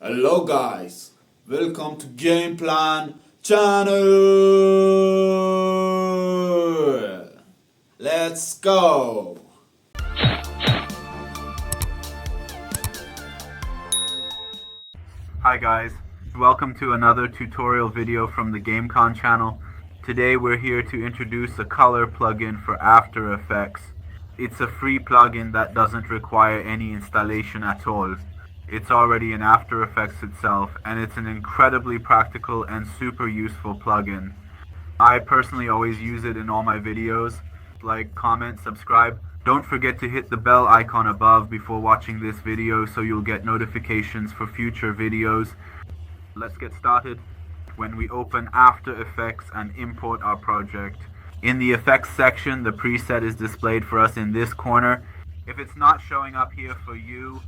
Hello guys, welcome to Game Plan channel. Let's go. Hi guys, welcome to another tutorial video from the GameCon channel. Today we're here to introduce a color plugin for After Effects. It's a free plugin that doesn't require any installation at all. It's already in After Effects itself, and it's an incredibly practical and super useful plugin. I personally always use it in all my videos. Like, comment, subscribe. Don't forget to hit the bell icon above before watching this video so you'll get notifications for future videos. Let's get started. When we open After Effects and import our project, in the effects section the preset is displayed for us in this corner. If it's not showing up here for you,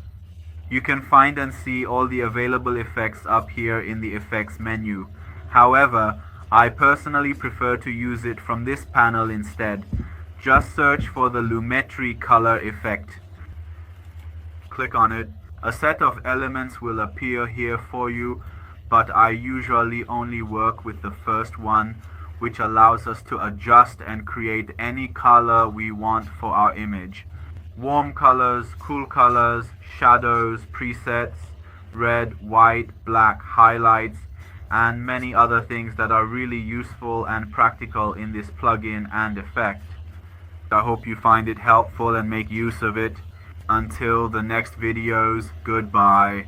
you can find and see all the available effects up here in the effects menu. However, I personally prefer to use it from this panel instead. Just search for the Lumetri color effect. Click on it. A set of elements will appear here for you, but I usually only work with the first one, which allows us to adjust and create any color we want for our image. Warm colors, cool colors, shadows, presets, red, white, black, highlights, and many other things that are really useful and practical in this plugin and effect. I hope you find it helpful and make use of it. Until the next videos, goodbye.